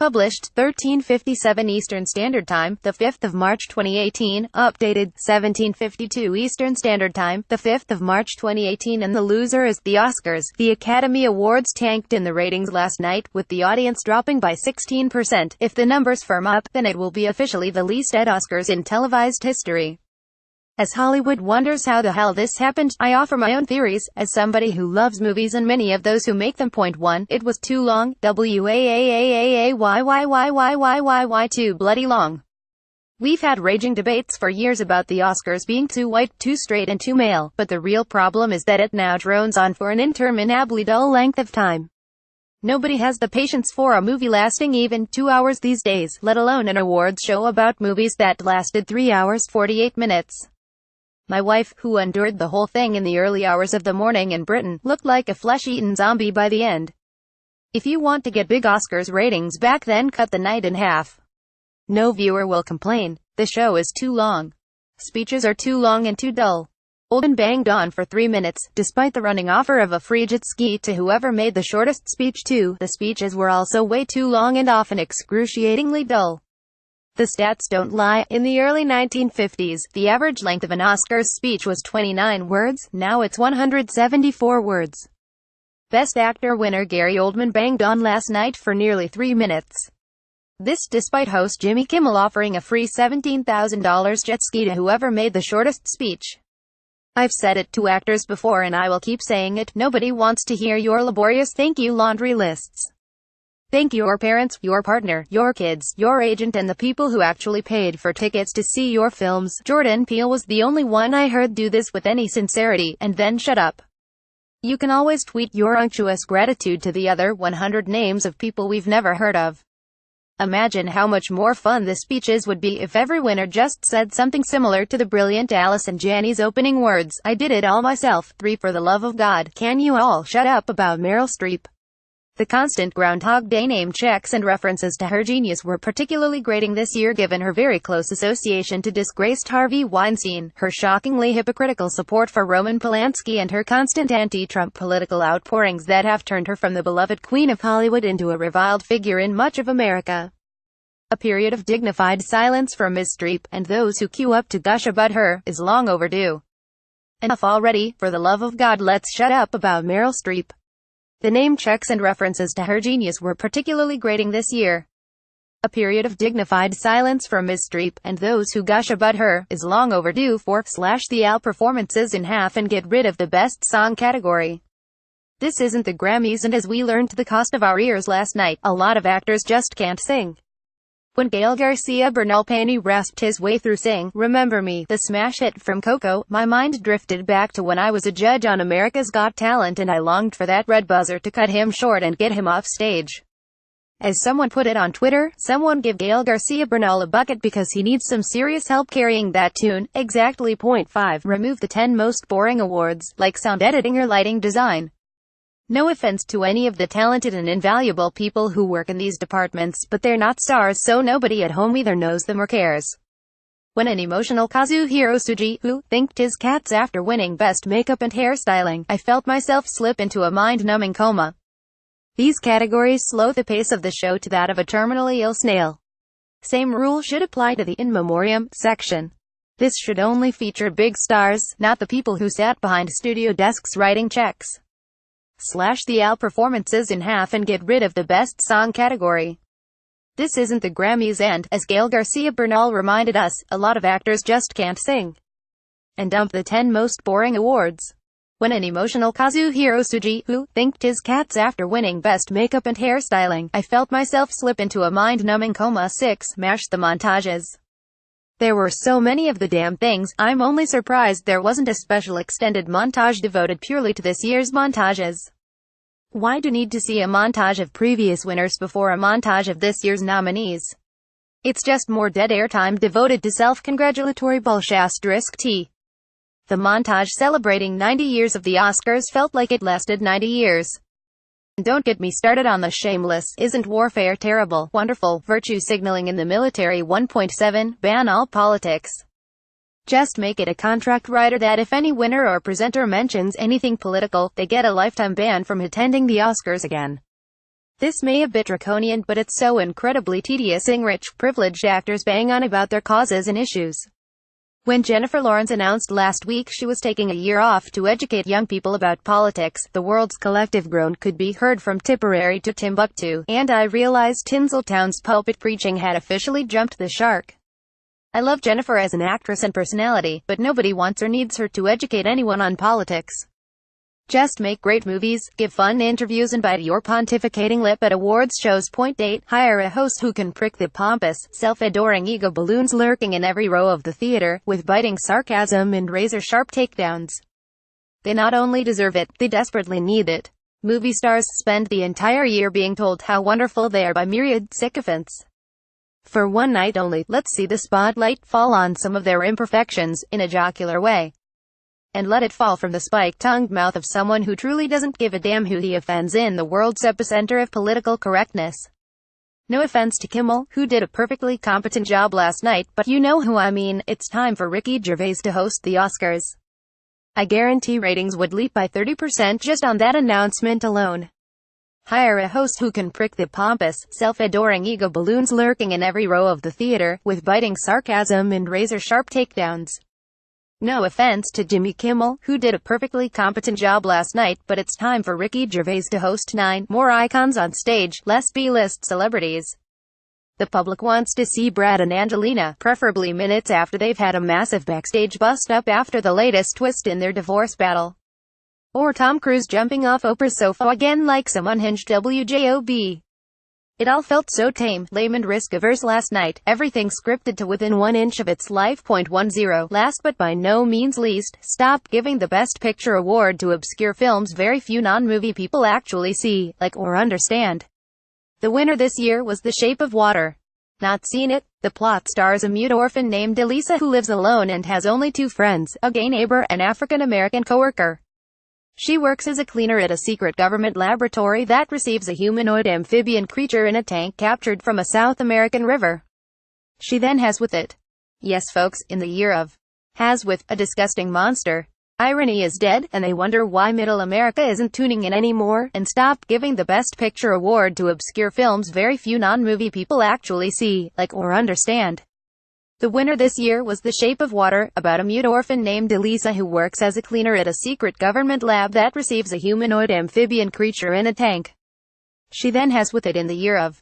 Published 13:57 Eastern Standard Time, the 5th of March 2018. Updated 17:52 Eastern Standard Time, the 5th of March 2018. And the loser is the Oscars. The Academy Awards tanked in the ratings last night, with the audience dropping by 16%. If the numbers firm up, then it will be officially the least-read Oscars in televised history. As Hollywood wonders how the hell this happened, I offer my own theories, as somebody who loves movies and many of those who make them. Point 1. It was too long. WAAAAAAYYYYYYYY too bloody long. We've had raging debates for years about the Oscars being too white, too straight and too male, but the real problem is that it now drones on for an interminably dull length of time. Nobody has the patience for a movie lasting even 2 hours these days, let alone an awards show about movies that lasted 3 hours 48 minutes. My wife, who endured the whole thing in the early hours of the morning in Britain, looked like a flesh-eaten zombie by the end. If you want to get big Oscars ratings back, then cut the night in half. No viewer will complain. The show is too long. Speeches are too long and too dull. Oldman banged on for 3 minutes, despite the running offer of a free jet ski to whoever made the shortest speech too. The speeches were also way too long and often excruciatingly dull. The stats don't lie. In the early 1950s, the average length of an Oscars speech was 29 words, now it's 174 words. Best Actor winner Gary Oldman banged on last night for nearly 3 minutes. This despite host Jimmy Kimmel offering a free $17,000 jet ski to whoever made the shortest speech. I've said it to actors before and I will keep saying it, nobody wants to hear your laborious thank you laundry lists. Thank your parents, your partner, your kids, your agent and the people who actually paid for tickets to see your films. Jordan Peele was the only one I heard do this with any sincerity, and then shut up. You can always tweet your unctuous gratitude to the other 100 names of people we've never heard of. Imagine how much more fun the speeches would be if every winner just said something similar to the brilliant Allison Janney's opening words, I did it all myself. 3. For the love of God, can you all shut up about Meryl Streep? The constant Groundhog Day name checks and references to her genius were particularly grating this year given her very close association to disgraced Harvey Weinstein, her shockingly hypocritical support for Roman Polanski and her constant anti-Trump political outpourings that have turned her from the beloved Queen of Hollywood into a reviled figure in much of America. A period of dignified silence from Ms. Streep, and those who queue up to gush about her, is long overdue. Enough already. For the love of God, let's shut up about Meryl Streep. The name checks and references to her genius were particularly grating this year. A period of dignified silence from Ms. Streep, and those who gush about her, is long overdue. 4. Slash the AL performances in half and get rid of the Best Song category. This isn't the Grammys, and as we learned to the cost of our ears last night, a lot of actors just can't sing. When Gael Garcia Bernal Penny rasped his way through Sing, Remember Me, the smash hit from Coco, my mind drifted back to when I was a judge on America's Got Talent and I longed for that red buzzer to cut him short and get him off stage. As someone put it on Twitter, someone give Gael Garcia Bernal a bucket because he needs some serious help carrying that tune. Exactly. Point 5. Remove the 10 most boring awards, like sound editing or lighting design. No offense to any of the talented and invaluable people who work in these departments, but they're not stars, so nobody at home either knows them or cares. When an emotional Kazuhiro Tsuji, who thanked his cats after winning Best Makeup and Hairstyling, I felt myself slip into a mind-numbing coma. These categories slow the pace of the show to that of a terminally ill snail. Same rule should apply to the In Memoriam section. This should only feature big stars, not the people who sat behind studio desks writing checks. Slash the AL performances in half and get rid of the Best Song category. This isn't the Grammys, and, as Gael Garcia Bernal reminded us, a lot of actors just can't sing. And dump the 10 most boring awards. When an emotional Kazuhiro Tsuji, who thanked his cats after winning Best Makeup and Hairstyling, I felt myself slip into a mind-numbing coma. 6. Mash the montages. There were so many of the damn things, I'm only surprised there wasn't a special extended montage devoted purely to this year's montages. Why do need to see a montage of previous winners before a montage of this year's nominees? It's just more dead airtime devoted to self-congratulatory bullshit. The montage celebrating 90 years of the Oscars felt like it lasted 90 years. Don't get me started on the shameless, isn't warfare terrible, wonderful, virtue signaling in the military. 1.7, ban all politics. Just make it a contract writer that if any winner or presenter mentions anything political, they get a lifetime ban from attending the Oscars again. This may a bit draconian, but it's so incredibly tedious seeing rich, privileged actors bang on about their causes and issues. When Jennifer Lawrence announced last week she was taking a year off to educate young people about politics, the world's collective groan could be heard from Tipperary to Timbuktu, and I realized Tinseltown's pulpit preaching had officially jumped the shark. I love Jennifer as an actress and personality, but nobody wants or needs her to educate anyone on politics. Just make great movies, give fun interviews, and bite your pontificating lip at awards shows. Point 8. Hire a host who can prick the pompous, self-adoring ego balloons lurking in every row of the theater, with biting sarcasm and razor-sharp takedowns. They not only deserve it, they desperately need it. Movie stars spend the entire year being told how wonderful they are by myriad sycophants. For one night only, let's see the spotlight fall on some of their imperfections, in a jocular way. And let it fall from the spike-tongued mouth of someone who truly doesn't give a damn who he offends in the world's epicenter of political correctness. No offense to Kimmel, who did a perfectly competent job last night, but you know who I mean. It's time for Ricky Gervais to host the Oscars. I guarantee ratings would leap by 30% just on that announcement alone. Hire a host who can prick the pompous, self-adoring ego balloons lurking in every row of the theater, with biting sarcasm and razor-sharp takedowns. No offense to Jimmy Kimmel, who did a perfectly competent job last night, but it's time for Ricky Gervais to host 9 more icons on stage, less B-list celebrities. The public wants to see Brad and Angelina, preferably minutes after they've had a massive backstage bust-up after the latest twist in their divorce battle. Or Tom Cruise jumping off Oprah's sofa again like some unhinged WJOB. It all felt so tame, lame and risk-averse last night, everything scripted to within 1 inch of its life. 10. Last but by no means least, stop giving the Best Picture award to obscure films very few non-movie people actually see, like, or understand. The winner this year was The Shape of Water. Not seen it? The plot stars a mute orphan named Elisa who lives alone and has only 2 friends, a gay neighbor, and an African-American coworker. She works as a cleaner at a secret government laboratory that receives a humanoid amphibian creature in a tank captured from a South American river. She then has with it. Yes folks, in the year of. Has with, a disgusting monster. Irony is dead, and they wonder why Middle America isn't tuning in anymore, and stop giving the Best Picture award to obscure films very few non-movie people actually see, like, or understand. The winner this year was The Shape of Water, about a mute orphan named Elisa who works as a cleaner at a secret government lab that receives a humanoid amphibian creature in a tank. She then has with it in the year of.